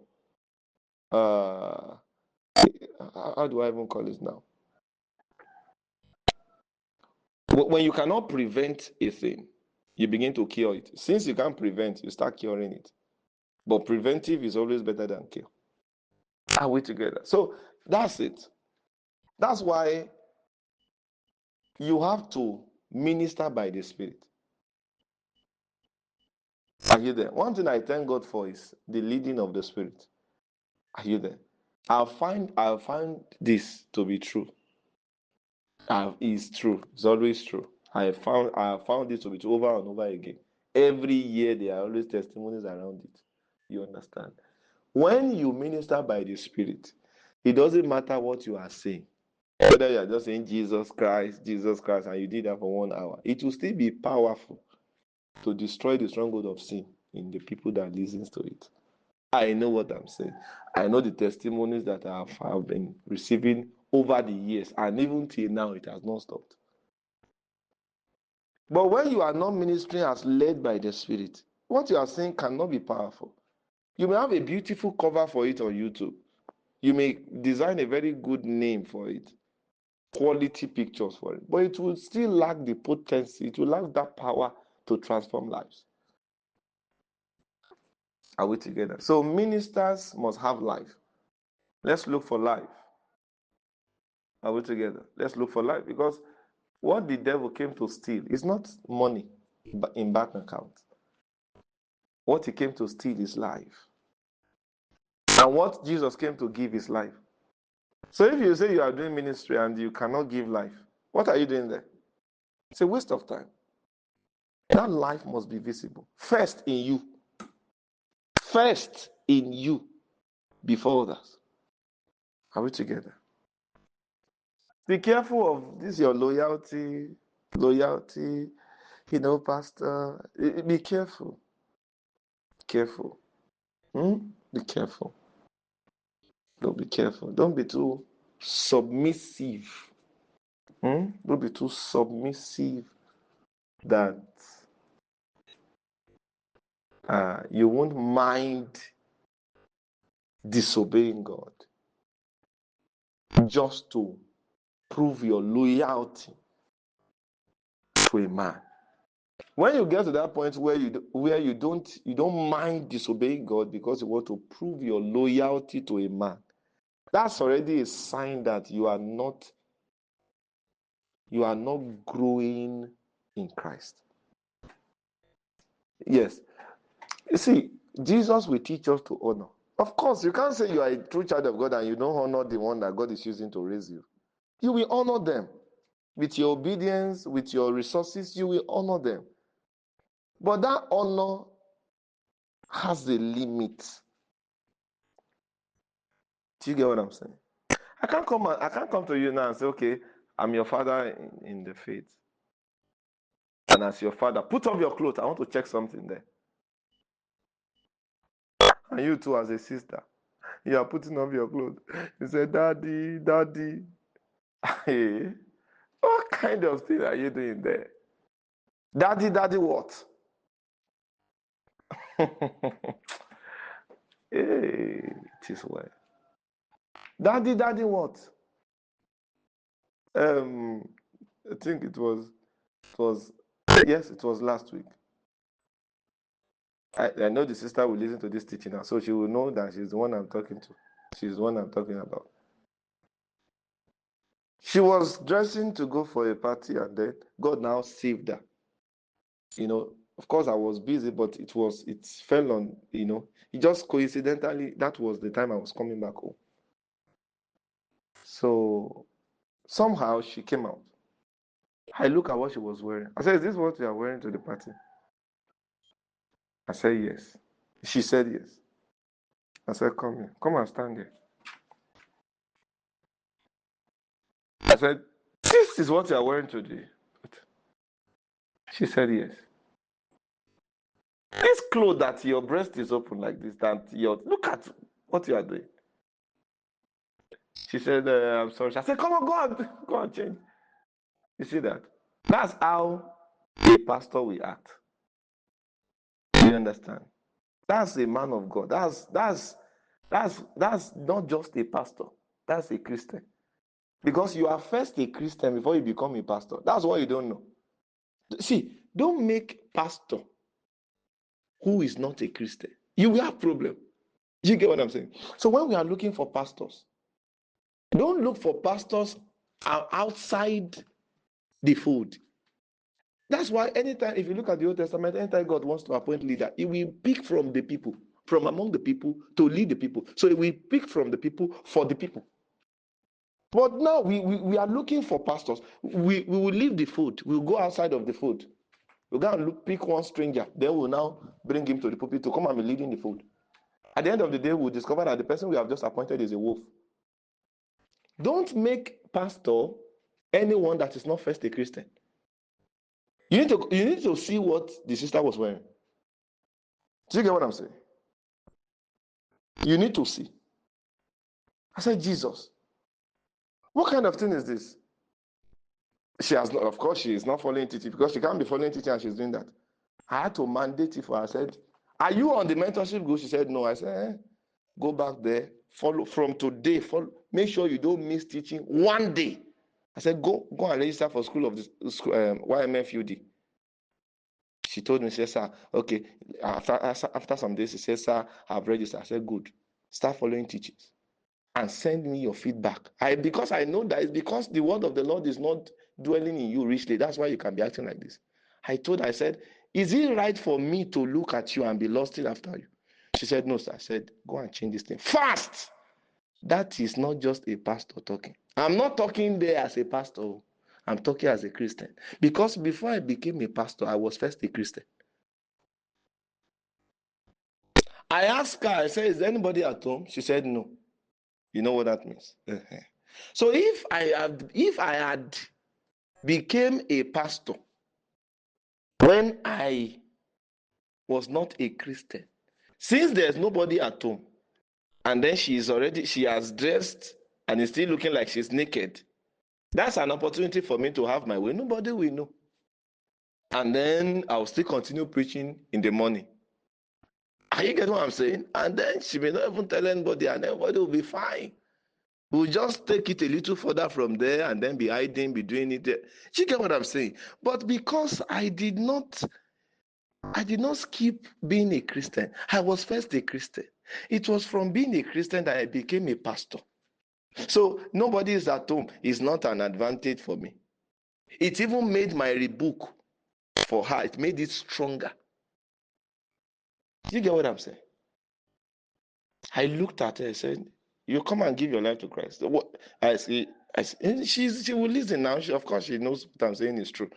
how do I even call it now? When you cannot prevent a thing, you begin to cure it. Since you can't prevent, you start curing it. But preventive is always better than cure. Are we together? So that's it. That's why you have to minister by the Spirit. Are you there? One thing I thank God for is the leading of the Spirit. Are you there? I'll find this to be true. It's true. It's always true. I found this to be true over and over again. Every year there are always testimonies around it. You understand? When you minister by the Spirit, it doesn't matter what you are saying. Whether you are just saying Jesus Christ, and you did that for 1 hour, it will still be powerful to destroy the stronghold of sin in the people that listens to it. I know what I'm saying. I know the testimonies that I have been receiving over the years, and even till now, it has not stopped. But when you are not ministering as led by the Spirit, what you are saying cannot be powerful. You may have a beautiful cover for it on YouTube. You may design a very good name for it, quality pictures for it, but it will still lack the potency, it will lack that power to transform lives. Are we together? So ministers must have life. Let's look for life. Are we together? Let's look for life, because what the devil came to steal is not money in bank account. What he came to steal is life. And what Jesus came to give is life. So if you say you are doing ministry and you cannot give life, what are you doing there? It's a waste of time. That life must be visible. First in you. First in you before others. Are we together? Be careful of this, your loyalty, pastor. Be careful. Careful. Be careful. Don't be careful. Don't be too submissive. Don't be too submissive that you won't mind disobeying God just to prove your loyalty to a man. When you get to that point where you don't mind disobeying God because you want to prove your loyalty to a man, that's already a sign that you are not growing in Christ. Yes. You see, Jesus will teach us to honor. Of course, you can't say you are a true child of God and you don't honor the one that God is using to raise you. You will honor them. With your obedience, with your resources, you will honor them. But that honor has a limit. Do you get what I'm saying? I can't come to you now and say, okay, I'm your father in the faith. And as your father, put off your clothes. I want to check something there. And you too, as a sister, you are putting off your clothes. You say, Daddy, Daddy. Hey, what kind of thing are you doing there? Daddy, Daddy, what? Hey, it is well. Daddy, Daddy, what? I think it was last week. I know the sister will listen to this teaching now, so she will know that she's the one I'm talking to. She's the one I'm talking about. She was dressing to go for a party, and then God now saved her. Of course, I was busy, but it fell on, it just coincidentally, that was the time I was coming back home. So somehow she came out. I look at what she was wearing. I said, "Is this what you are wearing to the party?" I said, "Yes." She said, "Yes." I said, "Come here. Come and stand here." I said, "This is what you are wearing today." She said, "Yes." This clothes that your breast is open like this, look at what you are doing. She said, "I'm sorry." I said, "Come on, go on, change." You see that? That's how a pastor will act. Do you understand? That's a man of God. That's not just a pastor. That's a Christian. Because you are first a Christian before you become a pastor. That's what you don't know. See, don't make pastor who is not a Christian. You will have problem. You get what I'm saying? So when we are looking for pastors, don't look for pastors outside the fold. That's why anytime, if you look at the Old Testament, anytime God wants to appoint leader, he will pick from the people, from among the people to lead the people. So he will pick from the people for the people. But now we are looking for pastors. We will leave the fold. We'll go outside of the fold. We'll go and pick one stranger. Then we'll now bring him to the pulpit to come and be leading the fold. At the end of the day, we'll discover that the person we have just appointed is a wolf. Don't make pastor anyone that is not first a Christian. You need to see what the sister was wearing. Do you get what I'm saying? You need to see. I said, Jesus, what kind of thing is this? She has not, of course, she is not following teaching because she can't be following teaching and she's doing that. I had to mandate it for her. I said, "Are you on the mentorship group?" She said, "No." I said, "Go back there, follow from today, make sure you don't miss teaching one day." I said, go and register for school of the YMFUD. She told me, she said, "Sir, okay." After some days, she said, "Sir, I've registered." I said, "Good. Start following teachings and send me your feedback." Because I know that it's because the word of the Lord is not dwelling in you richly. That's why you can be acting like this. I said, "Is it right for me to look at you and be lusting after you?" She said, "No, sir." I said, "Go and change this thing fast." That is not just a pastor talking. I'm not talking there as a pastor. I'm talking as a Christian. Because before I became a pastor, I was first a Christian. I asked her, I said, "Is there anybody at home?" She said, "No." You know what that means? So if I had became a pastor when I was not a Christian, since there's nobody at home, and then she has dressed and is still looking like she's naked, that's an opportunity for me to have my way. Nobody will know. And then I'll still continue preaching in the morning. Are you getting what I'm saying? And then she may not even tell anybody, and everybody will be fine. We'll just take it a little further from there and then be hiding, be doing it there. You get what I'm saying? But because I did not skip being a Christian. I was first a Christian. It was from being a Christian that I became a pastor. So nobody is at home is not an advantage for me. It even made my rebuke for her. It made it stronger. You get what I'm saying? I looked at her and said, "You come and give your life to Christ." What I see, she will listen now. Of course, she knows what I'm saying is true.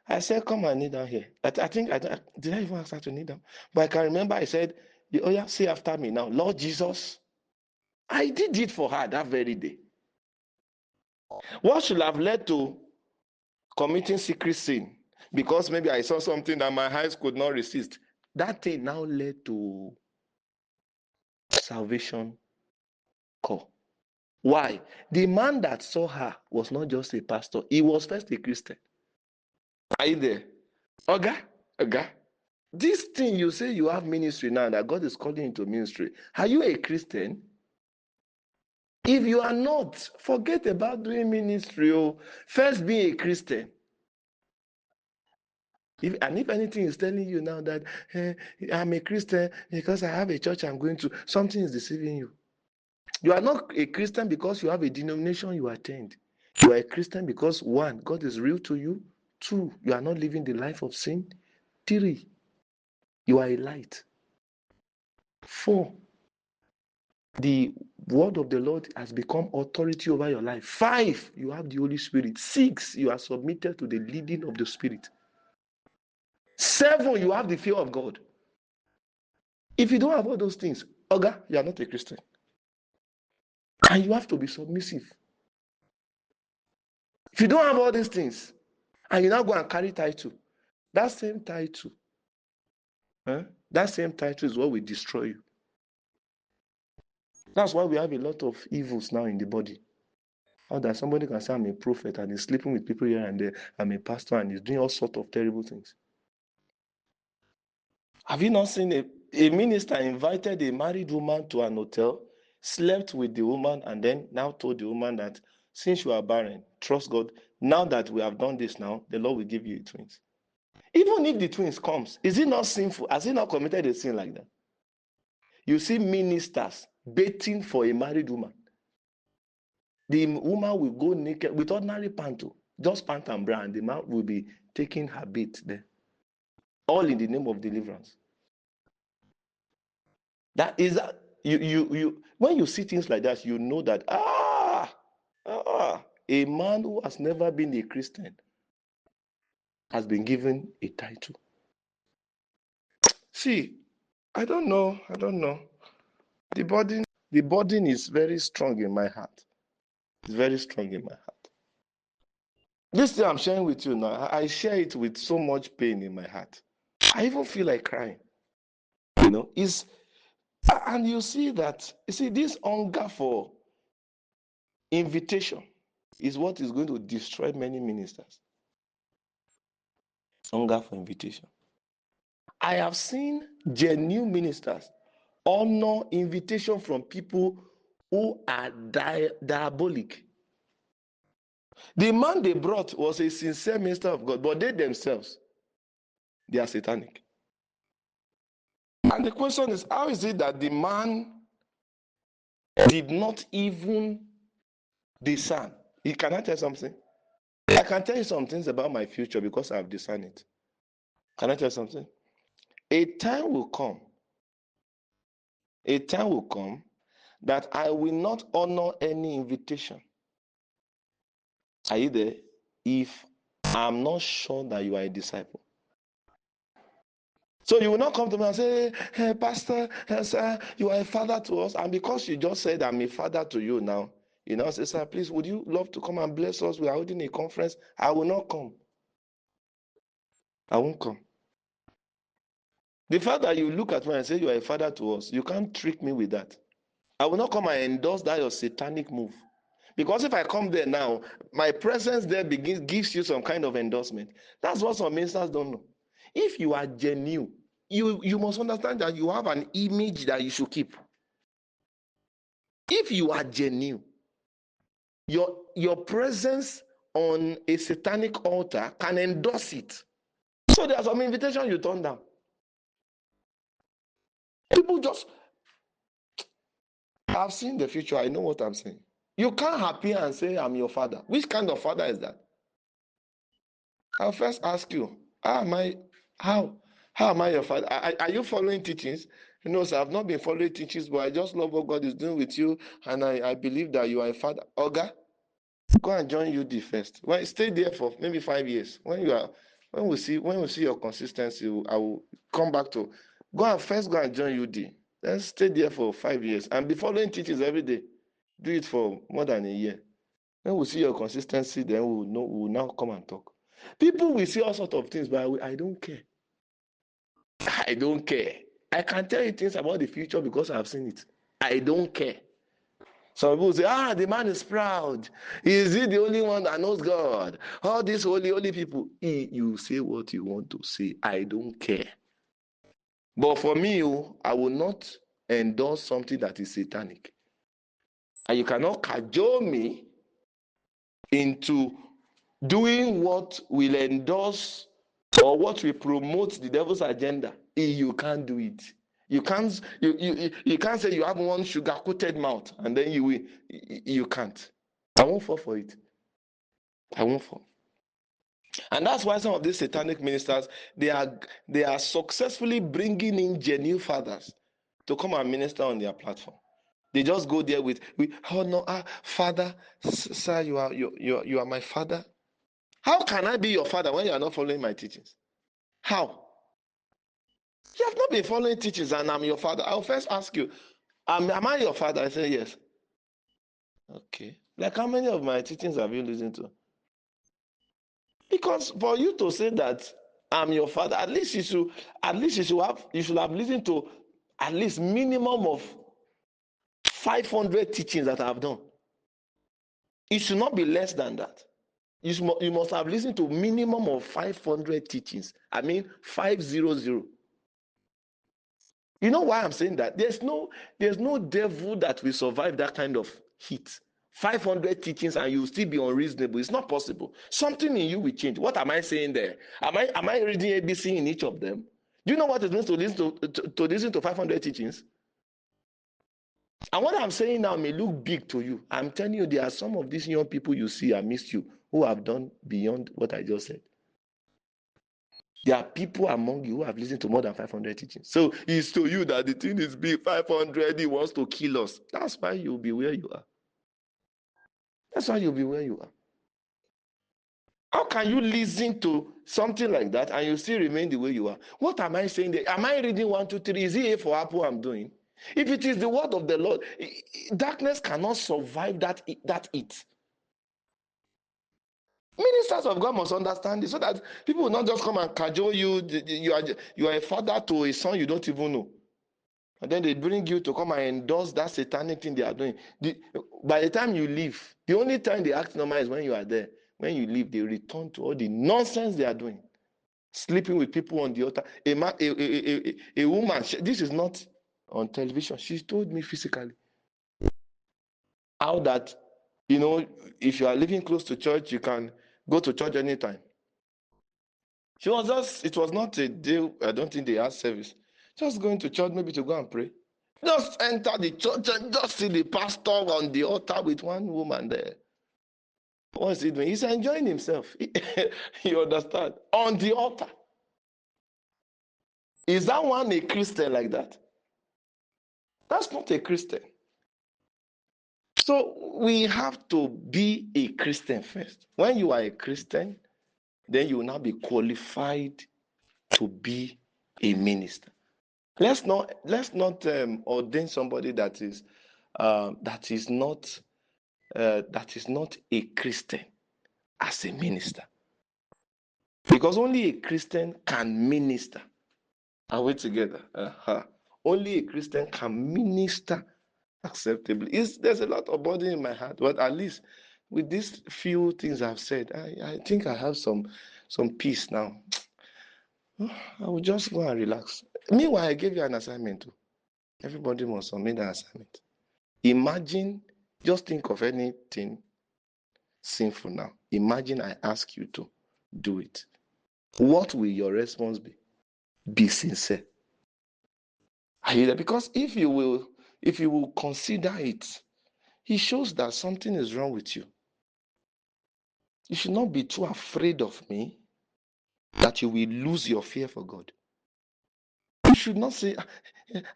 I said, "Come and kneel down here." I think did I even ask her to kneel down? But I can remember I said, "Oh yeah, say after me now, Lord Jesus." I did it for her that very day. What should have led to committing secret sin? Because maybe I saw something that my eyes could not resist. That thing now led to salvation call. Why? The man that saw her was not just a pastor. He was first a Christian. Are you there? Oga. This thing you say you have ministry now, that God is calling you to ministry. Are you a Christian? If you are not, forget about doing ministry. First be a Christian. If anything is telling you now that I'm a Christian because I have a church I'm going to, something is deceiving you. You are not a Christian because you have a denomination you attend. You are a Christian because 1, God is real to you. 2, you are not living the life of sin. 3, you are a light. 4, the word of the Lord has become authority over your life. 5, you have the Holy Spirit. 6, you are submitted to the leading of the Spirit. 7, you have the fear of God. If you don't have all those things, Oga, you are not a Christian. And you have to be submissive. If you don't have all these things, and you now go and carry title, that same title is what will destroy you. That's why we have a lot of evils now in the body. How that somebody can say, I'm a prophet, and he's sleeping with people here and there. I'm a pastor, and he's doing all sorts of terrible things. Have you not seen a minister invited a married woman to an hotel, slept with the woman, and then now told the woman that since you are barren, trust God. Now that we have done this now, the Lord will give you twins. Even if the twins comes, is it not sinful? Has he not committed a sin like that? You see ministers baiting for a married woman. The woman will go naked with ordinary panto, just pant and bra, and the man will be taking her bait there. All in the name of deliverance. That is that you when you see things like that, you know that a man who has never been a Christian has been given a title. See, I don't know. The burden is very strong in my heart. It's very strong in my heart. This thing I'm sharing with you now, I share it with so much pain in my heart. I even feel like crying. And you see this hunger for invitation is what is going to destroy many ministers. Hunger for invitation. I have seen genuine ministers honor invitation from people who are diabolic. The man they brought was a sincere minister of God, but they themselves, they are satanic. And the question is, how is it that the man did not even discern? Can I tell you something? I can tell you some things about my future because I have discerned it. Can I tell you something? A time will come that I will not honor any invitation. Are you there? If I'm not sure that you are a disciple. So you will not come to me and say, hey, Pastor, sir, you are a father to us. And because you just said I'm a father to you now, say, sir, please, would you love to come and bless us? We are holding a conference. I will not come. I won't come. The fact that you look at me and say you are a father to us, you can't trick me with that. I will not come and endorse that your satanic move. Because if I come there now, my presence there gives you some kind of endorsement. That's what some ministers don't know. If you are genuine, you must understand that you have an image that you should keep. If you are genuine, your presence on a satanic altar can endorse it. So there are some invitations you turn down. People I've seen the future. I know what I'm saying. You can't appear and say, I'm your father. Which kind of father is that? I'll first ask you, how am I your father? Are you following teachings? Sir, I've not been following teachings, but I just love what God is doing with you, and I believe that you are a father. Oga, go and join UD first. Stay there for maybe 5 years. When we see your consistency, I will come back to go and join UD. Then stay there for 5 years and be following teachings every day. Do it for more than a year. When we see your consistency, then we'll now come and talk. People will see all sorts of things, but I don't care. I don't care. I can tell you things about the future because I've seen it. I don't care. Some people say, the man is proud. Is he the only one that knows God? All these holy people. You say what you want to say. I don't care. But for me, I will not endorse something that is satanic. And you cannot cajole me into doing what will endorse or what will promote the devil's agenda, you can't do it. You can't say you have one sugar-coated mouth and then you can't. I won't fall for it. I won't fall. And that's why some of these satanic ministers, they are successfully bringing in genuine fathers to come and minister on their platform. They just go there with oh no, father, sir, you are my father. How can I be your father when you are not following my teachings? How? You have not been following teachings and I'm your father. I'll first ask you, am I your father? I say yes. Okay. Like how many of my teachings have you listened to? Because for you to say that I'm your father, at least you should have listened to at least minimum of 500 teachings that I have done. It should not be less than that. You must have listened to minimum of 500 teachings. I mean 500. You know why I'm saying that? There's no devil that will survive that kind of heat. 500 teachings and you will still be unreasonable. It's not possible. Something in you will change. What am I saying there? Am I reading ABC in each of them? Do you know what it means to listen to 500 teachings? And what I'm saying now may look big to you. I'm telling you, there are some of these young people you see amidst you who have done beyond what I just said. There are people among you who have listened to more than 500 teachings. So it's to you that the thing is big, 500, he wants to kill us. That's why you'll be where you are. That's why you'll be where you are. How can you listen to something like that and you still remain the way you are? What am I saying there? Am I reading 1, 2, 3? Is it A for apple I'm doing? If it is the word of the Lord, darkness cannot survive that it. Ministers of God must understand this so that people will not just come and cajole you. You are a father to a son you don't even know. And then they bring you to come and endorse that satanic thing they are doing. By the time you leave, the only time they act normal is when you are there. When you leave, they return to all the nonsense they are doing. Sleeping with people on the altar. A woman, this is not on television. She told me physically how that, if you are living close to church, you can go to church anytime. It was not a day, I don't think they had service. Just going to church, maybe to go and pray. Just enter the church and just see the pastor on the altar with one woman there. What is he doing? He's enjoying himself. You understand? On the altar. Is that one a Christian like that? That's not a Christian. So we have to be a Christian first. When you are a Christian, then you will now be qualified to be a minister. Let's not ordain somebody that is not a Christian as a minister, because only a Christian can minister. Are we together? Only a Christian can minister acceptably. There's a lot of burden in my heart, but at least with these few things I've said, I think I have some peace now. I will just go and relax. Meanwhile, I gave you an assignment too. Everybody must submit an assignment. Imagine, just think of anything sinful now. Imagine I ask you to do it. What will your response be? Be sincere. Are you there? Because if you will consider it, it shows that something is wrong with you. You should not be too afraid of me that you will lose your fear for God. You should not say,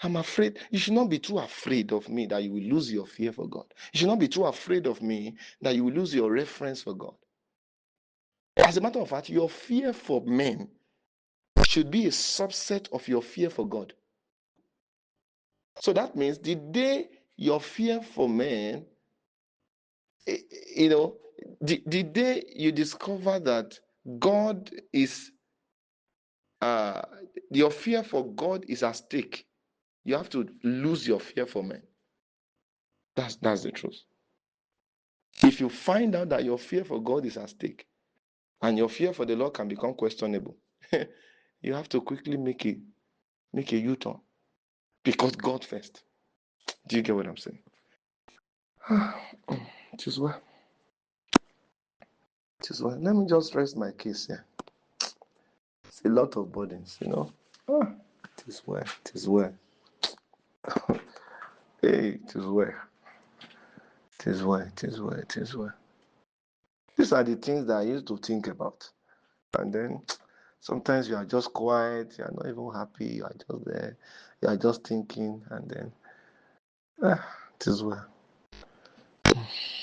I'm afraid. You should not be too afraid of me that you will lose your fear for God. You should not be too afraid of me that you will lose your reference for God. As a matter of fact, your fear for men should be a subset of your fear for God. So that means the day your fear for men, the day you discover that God is, your fear for God is at stake, you have to lose your fear for men. That's the truth. If you find out that your fear for God is at stake and your fear for the Lord can become questionable, you have to quickly make a U-turn, because God first. Do you get what I'm saying? It is well. Let me just rest my case here. a lot of burdens, you know. Ah, it is well. It is well. Hey, it is well. It is well. It is well. It is well. These are the things that I used to think about. And then sometimes you are just quiet, you are not even happy, you are just there, you are just thinking, and then it is well.